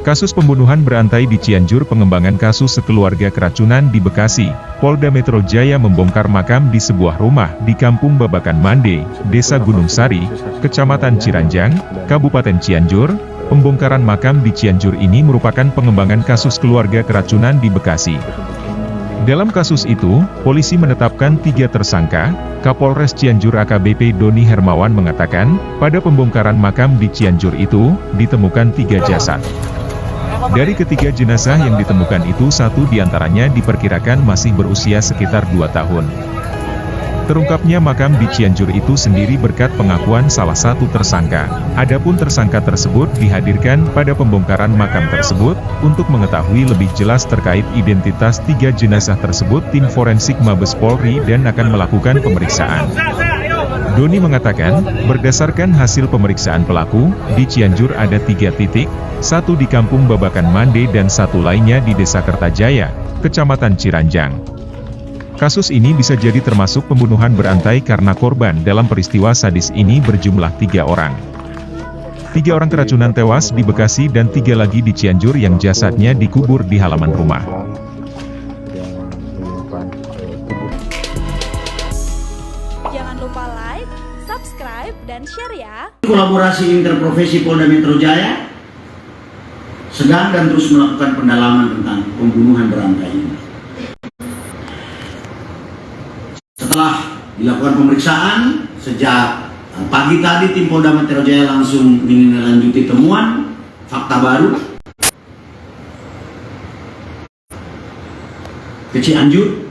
Kasus pembunuhan berantai di Cianjur. Pengembangan kasus sekeluarga keracunan di Bekasi. Polda Metro Jaya membongkar makam di sebuah rumah di Kampung Babakan Mande, Desa Gunung Sari, Kecamatan Ciranjang, Kabupaten Cianjur. Pembongkaran makam di Cianjur ini merupakan pengembangan kasus keluarga keracunan di Bekasi. Dalam kasus itu, polisi menetapkan 3 tersangka. Kapolres Cianjur AKBP Doni Hermawan mengatakan, pada pembongkaran makam di Cianjur itu, ditemukan 3 jasad. Dari ketiga jenazah yang ditemukan itu, 1 diantaranya diperkirakan masih berusia sekitar 2 tahun. Terungkapnya makam di Cianjur itu sendiri berkat pengakuan salah satu tersangka. Adapun tersangka tersebut dihadirkan pada pembongkaran makam tersebut, untuk mengetahui lebih jelas terkait identitas 3 jenazah tersebut, tim forensik Mabes Polri dan akan melakukan pemeriksaan. Doni mengatakan, berdasarkan hasil pemeriksaan pelaku, di Cianjur ada 3 titik, 1 di Kampung Babakan Mande dan 1 lainnya di Desa Kertajaya, Kecamatan Ciranjang. Kasus ini bisa jadi termasuk pembunuhan berantai karena korban dalam peristiwa sadis ini berjumlah 3 orang. 3 orang keracunan tewas di Bekasi dan 3 lagi di Cianjur yang jasadnya dikubur di halaman rumah. Jangan lupa like, subscribe, dan share ya. Kolaborasi interprofesi Polda Metro Jaya sedang dan terus melakukan pendalaman tentang pembunuhan berantai ini. Setelah dilakukan pemeriksaan, sejak pagi tadi tim Polda Metro Jaya langsung menindaklanjuti temuan fakta baru ke Cianjur,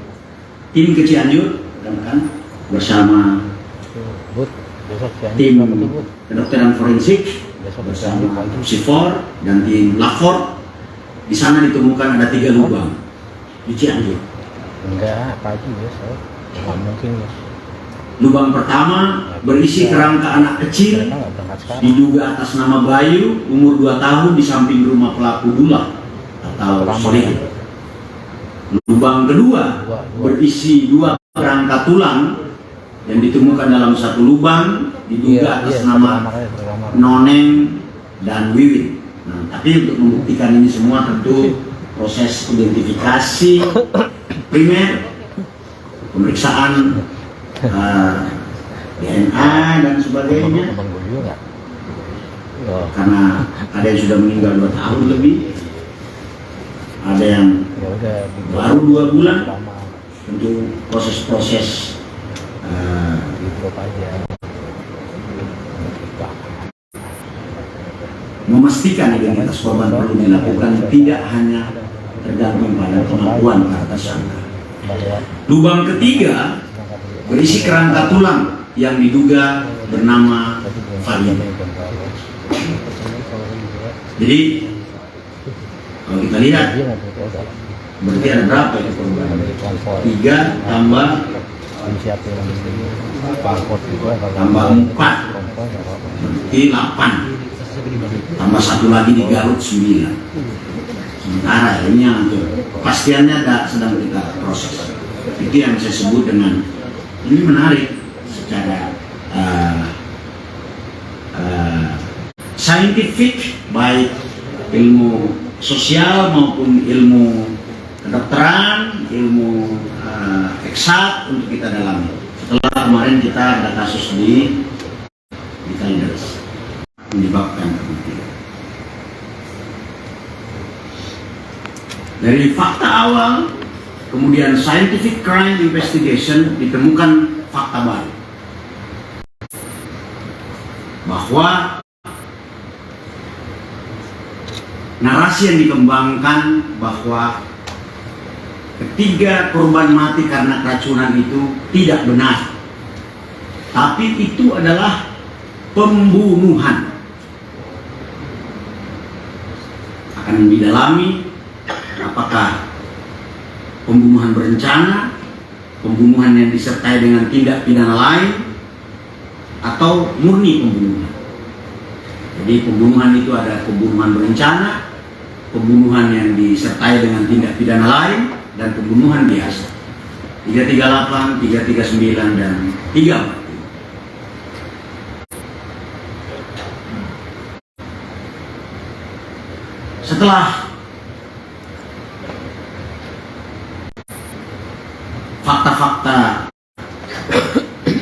tim ke Cianjur kan bersama tim kedokteran forensik bersama Sifor dan tim Lafor. Di sana ditemukan ada 3 lubang di Cianjur. Enggak, pagi biasa. Nggak mungkin. Lubang pertama berisi kerangka anak kecil, diduga atas nama Bayu, umur 2 tahun, di samping rumah pelaku Dula atau Soleh. Lubang kedua berisi 2 kerangka tulang yang ditemukan dalam 1 lubang, diduga atas nama Noneng dan Wiwin. Nah, tapi untuk membuktikan ini semua tentu proses identifikasi primer, pemeriksaan DNA dan sebagainya, karena ada yang sudah meninggal 2 tahun lebih, ada yang baru 2 bulan. Tentu proses-proses memastikan identitas korban perlu dilakukan, tidak hanya tergantung pada pengakuan para tersangka. Lubang ketiga berisi kerangka tulang yang diduga bernama Farid. Jadi kalau kita lihat, berarti ada berapa ya korban? 3 tambah 4, berarti 8. Tambah 1 lagi di Garut 9. Sementara ini yang kepastiannya sedang kita proses. Itu yang saya sebut dengan, ini menarik secara saintifik, baik ilmu sosial maupun ilmu kedokteran, ilmu eksak untuk kita dalami. Setelah kemarin kita ada kasus di Kalideres menyebabkan kematian. Dari fakta awal, kemudian scientific crime investigation, ditemukan fakta baru bahwa narasi yang dikembangkan bahwa ketiga korban mati karena keracunan itu tidak benar, tapi itu adalah pembunuhan. Akan didalami apakah pembunuhan berencana, pembunuhan yang disertai dengan tindak pidana lain, atau murni pembunuhan. Jadi pembunuhan itu ada pembunuhan berencana, pembunuhan yang disertai dengan tindak pidana lain, dan pembunuhan biasa. 338, 339, dan 340. Setelah fakta-fakta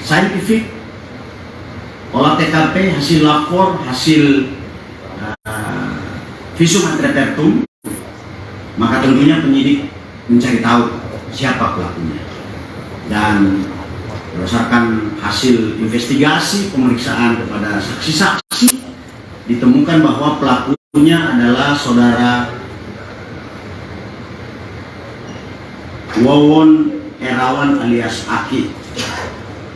saintifik, olah TKP, hasil lapor, hasil visum et repertum, maka tentunya penyidik mencari tahu siapa pelakunya. Dan berdasarkan hasil investigasi pemeriksaan kepada saksi-saksi, ditemukan bahwa pelakunya adalah saudara Wawon Erawan alias Aki,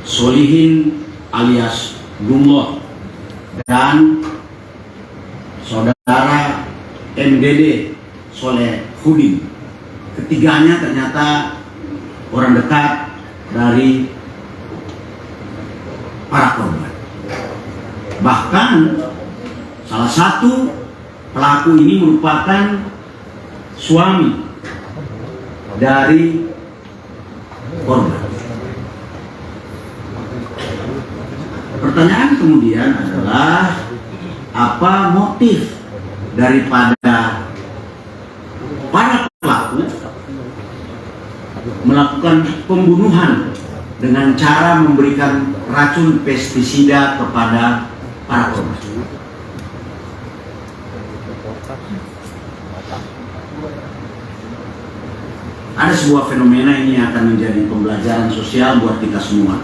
Solihin alias Gumloh, dan saudara MDD Solehudin. Ketiganya ternyata orang dekat dari para korban. Bahkan salah satu pelaku ini merupakan suami dari korban. Pertanyaan kemudian adalah, apa motif daripada para pelaku melakukan pembunuhan dengan cara memberikan racun pestisida kepada para korban? Ada sebuah fenomena ini akan menjadi pembelajaran sosial buat kita semua,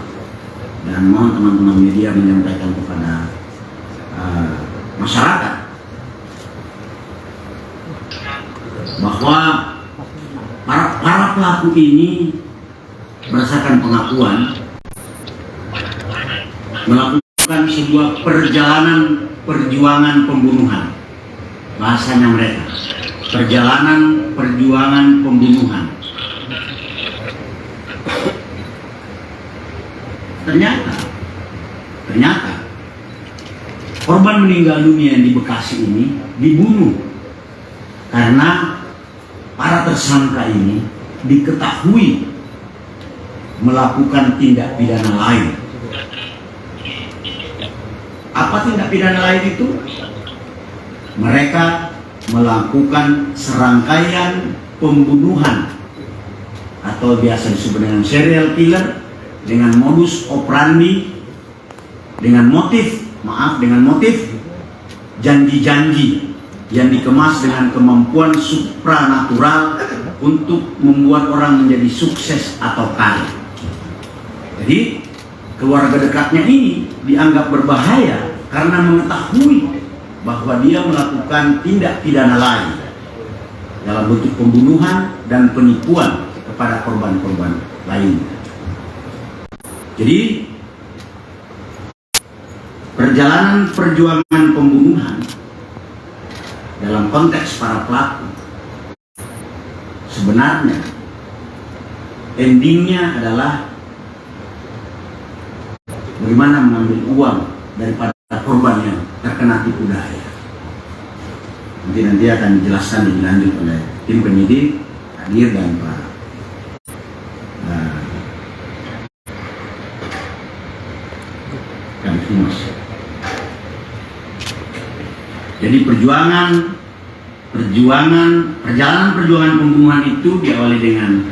dan mohon teman-teman media menyampaikan kepada masyarakat bahwa para pelaku ini berdasarkan pengakuan melakukan sebuah perjuangan pembunuhan. Bahasanya mereka, perjuangan pembunuhan. Ternyata korban meninggal dunia di Bekasi ini dibunuh karena para tersangka ini diketahui melakukan tindak pidana lain. Apa tindak pidana lain itu? Mereka melakukan serangkaian pembunuhan atau biasa disebut dengan serial killer dengan modus operandi, dengan motif janji-janji yang dikemas dengan kemampuan supranatural untuk membuat orang menjadi sukses atau kaya. Jadi keluarga dekatnya ini dianggap berbahaya karena mengetahui bahwa dia melakukan tindak pidana lain dalam bentuk pembunuhan dan penipuan kepada korban-korban lain. Jadi perjuangan pembunuhan dalam konteks para pelaku sebenarnya endingnya adalah bagaimana mengambil uang daripada korban yang terkena tipu daya. Nanti akan dijelaskan lebih lanjut oleh tim penyidik hadir dan Pak Jadi perjalanan perjuangan pembunuhan itu diawali dengan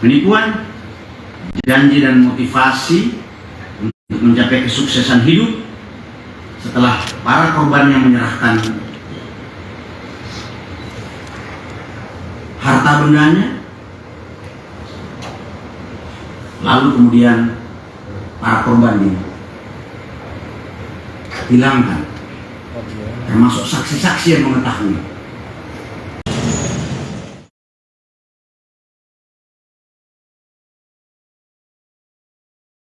penipuan, janji dan motivasi untuk mencapai kesuksesan hidup. Setelah para korban yang menyerahkan harta bendanya, lalu kemudian para korban dihilangkan, termasuk saksi-saksi yang mengetahui